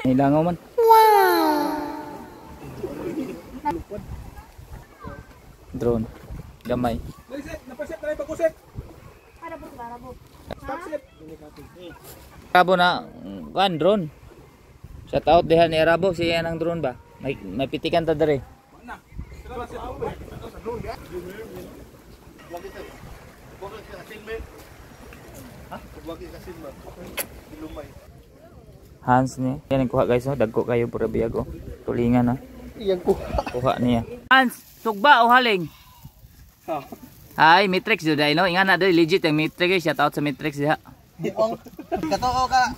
Hilangaw man. Drone. Gamay. Napaset na pag-usip. Rabo na kan drone. Shout out diha ni Rabo siya nang drone ba. May pitikan ta dere. Hans ni. Yan ang kuha guys, no? Dagko kayo pura biyag oh. Tulingan ha. Iyang kuha. Kuha niya. Hans, tugba o haling? Hi, Matrix do dai no. Ingan na dai legit ang Matrix. Shout out sa Matrix diha. Katoo ka.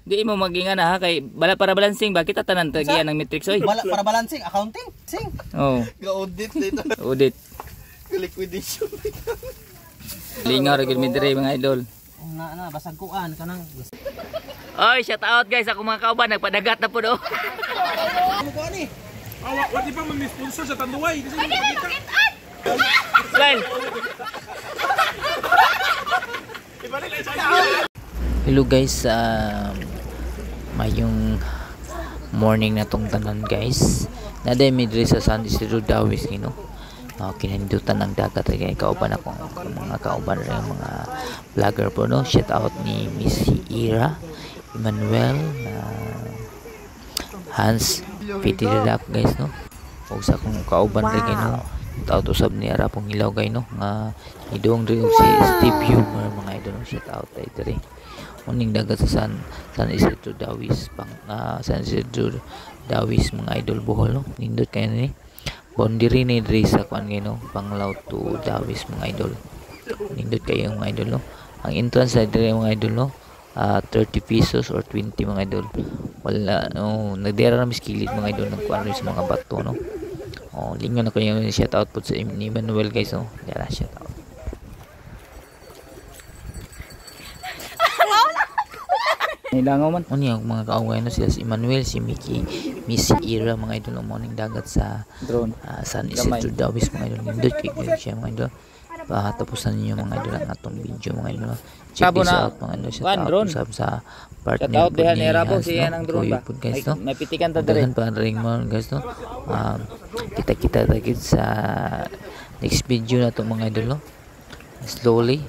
Di mo magingan ha kay bala para balancing ba kita tanan tagian ng Matrix oy. Para balancing, accounting, sing. Oh. Ga-audit dito. Audit. Liquidation. Lingaw ra gid mi dire mga idol. Na basag kuan kanang. Oy, shout out guys ako mga kauban nagpadagat na po do. Ano ko ani? Wala pa man sponsor sa Tanduay kasi Smile. Hello guys, mayong morning na tong tanan guys. Naday mi diri sa San Isidro Dawis no. Kinahindutan ng dagat kay kauban ako mga kauban rin mga vlogger po no. Shout out ni Miss Ira, Emmanuel, Hans, Pitirap guys no. Ug sa akong kauban rin no. Shout out usab ni Ara pong ilaw guys no. Nga idong rin si Steve Humor mga idol no. Shout out tay diri. Uning dagat sa San Isidro Dawis San Isidro Dawis mga idol Bohol no. Nindot kayo ni. Boundary ni diri sa kuan no, Panglaw to Dawis mga idol. Nindot kayo mga idol no. Ang entrance sa diri mga idol no, 30 pesos or 20 mga idol. Wala no, nagdera na miskilit mga idol ng kuan sa mga bato no. Oh, lingon na kayo shout out po sa Emmanuel guys no. Dara shout out. Nilangaw man. Unya mga kaaway no sila si Emmanuel, si Mickey, Miss Ira mga idol ng morning dagat sa drone. San Isidro Dawis mga idol. Nindot kay siya mga idol. Tapusan niyo mga idol ang atong video mga idol. Check this out mga idol sa partner. Shout out diha ni Rabo siya nang drone ba. May pitikan ta dere. Pa ring mo guys no. Kita sa next video na to mga idol no. Slowly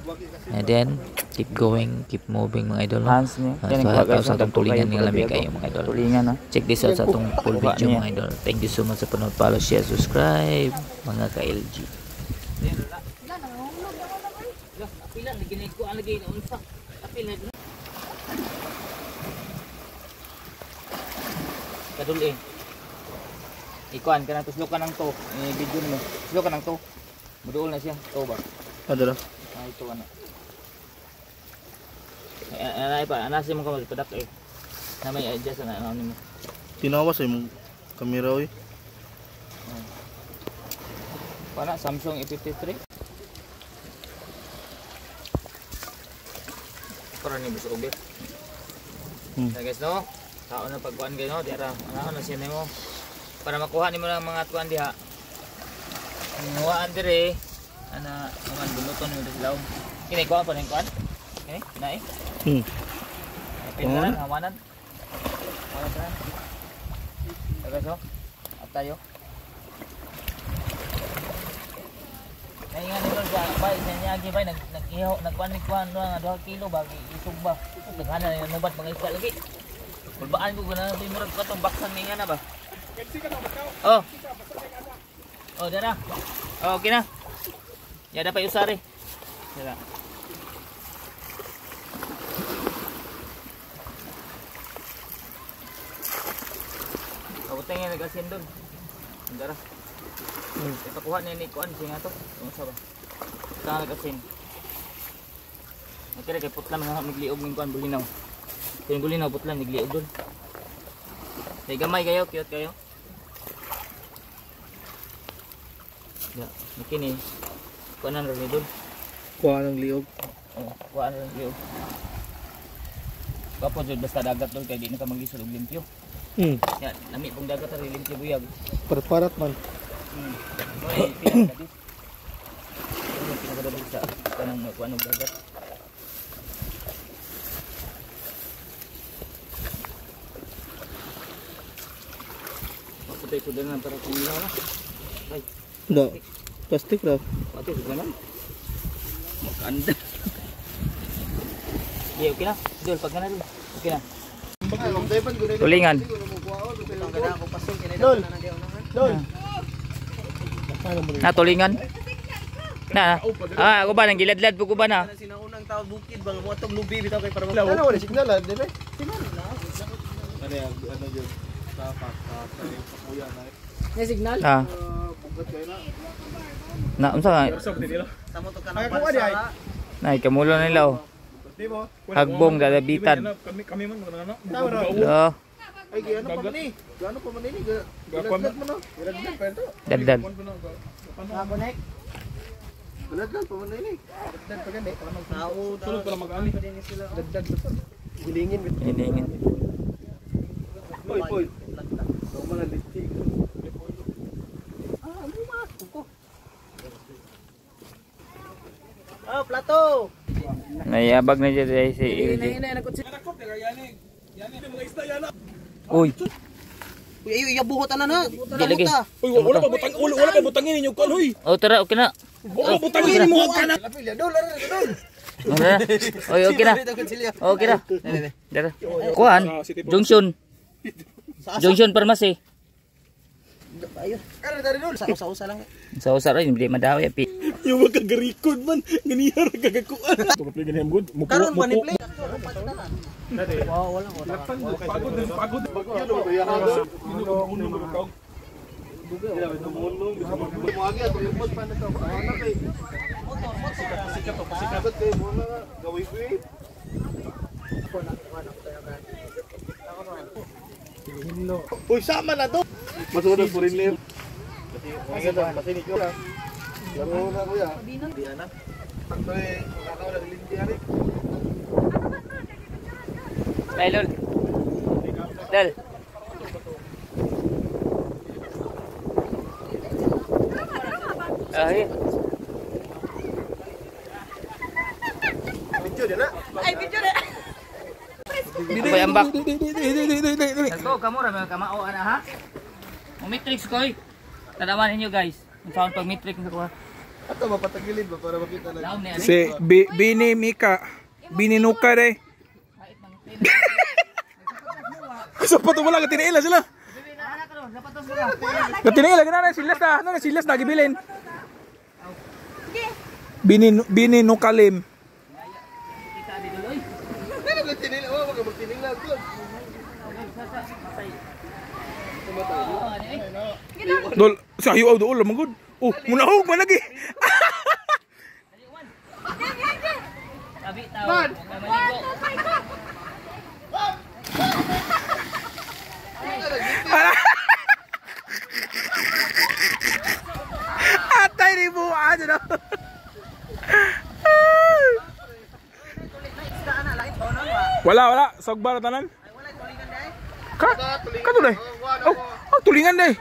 and then keep going, keep moving mga idol. Hans niya. So, sa itong tulingan ng lamig kayo mga idol. Tulingan ha. Check this out sa itong full video mga idol. Thank you so much sa panood. Follow, share, subscribe mga ka-LG. Kadul eh. Ikuan ka na to. Slow ka ng to. Video mo. Slow ka ng to. Muduol na siya. To ba? Adara. Ito ano. Anay pa, anasi mo ka magpadak eh. Na may adjust na ano mo. Tinawas ay mong kamera oy. Para Samsung A53. Para ni bis obit. Guys no. Tao na pagkuan kayo no, diara. Ano na siya nimo. Para makuha nimo ng mga tuan diha. Nuwaan dire. Ana naman bunuton mo dilaw. Kini ko pa ning kuan. Okay, nae. Pindahan hawanan. Hawanan. Tagaso. At tayo. Naingan nito sa bay, niya agi bay nag-ihaw, nagkuan nga 2 kilo ba isugba. Daghanan na nubat mga isda lagi. Kulbaan ko guna sa murag katong baksan ninga na ba. Oh. Oh, dara. Oh, okay na. Ya dapat usari. Dara. Tingin nagasin doon. Dara. Ipakuha ni kuan siya to. Unsa ba? Ta nagasin. Nakira kay putla man nagliog ning kuan bulinaw. Kay bulinaw putla nagliog doon. Kay gamay kayo, cute kayo. Ya, kini kuanan ro ni doon. Kuha ng liog. Oh, kuha ng liog. Kapo jud basta dagat doon kay di na ka magisod og limpyo. Ya, lami pong dagat rin limpyo buyag. Parat man. Oy, pinakadis. Ano pinakadis sa kanang kuan og dagat. sudah na para kumilaw na. Ay, Da. Plastic raw. pati sudah na. Maganda. Okay na. Dol, pag na dul. Okay na. Tulingan. Dol. Dol. Na tulingan. Na. Ako ba nang gilad-lad po ko ba na? Sinaunang tao bukid bang mo atong lubi bitaw kay para Ano wala signal ah, dire. Signal na. Ano yun? Tapak kuya na. may signal. Bugat kayo na. Na unsa nga? Tamo to ka ng bansa. Nay kamulo nila oh. Di mo? Hagbong dadabitan. Kami man ano. Oh, Ay ano pa man ni? Gaano pa man ni? Galag mo no. Galag pa ito. dadad. Connect. Galag pa man ni. Galag pa gani. Tao Sulod pala mag-ani. dagdag. Gilingin. Hiningin. Poy. Ang mga listing. Oh, plato. Nayabag na dyan si LJ. Uy, Uy, ayo buhot ana na. lagi. Uy, wala pa butang wala pa butangin ninyo kan hoy. Oh tara, okay na. Wala butangin mo kana. Dol. Okay na. Oy, okay na. Okay na. Dara. Kuan, Junction. Junction Pharmacy. Ayo. Dari dol. Sa lang. Sa usar ay hindi madawi api. Yung magkagarikod man, ganiyar kagakuan. Pagapli ganyan good. Karon ba ni play? Wow, wala ko. Pagod. Uy, sama na to. Masunod po rin live. Masinig ko lang. Laro na kuya. Hindi anak. Ito eh, makakaw na rilindi yan eh. Ay lol. Dal. Ay. Video din na. Dito ambak. Ito kamu ra mga kamao ana ha. Mo matrix koy. Tanaman ninyo guys. Ang sound pag matrix ko. Ato mapatagilid ba para makita lang. Laom ni ani. Si Bini Mika, Bini Nuka de. Sapato wala ka tinaila sila. Katinaila ganana silas na, ano na silas na gibilin. Bini Nukalim. Ano ka tinila? Oh, wag ka tinila. Dol, sa hiyo do ulo magud. Oh, munahog man lagi. Tabi tao. Maligo. Atay ni mo ano. Wala, sogbar tanan. Ka tuloy. Oh, tulingan day.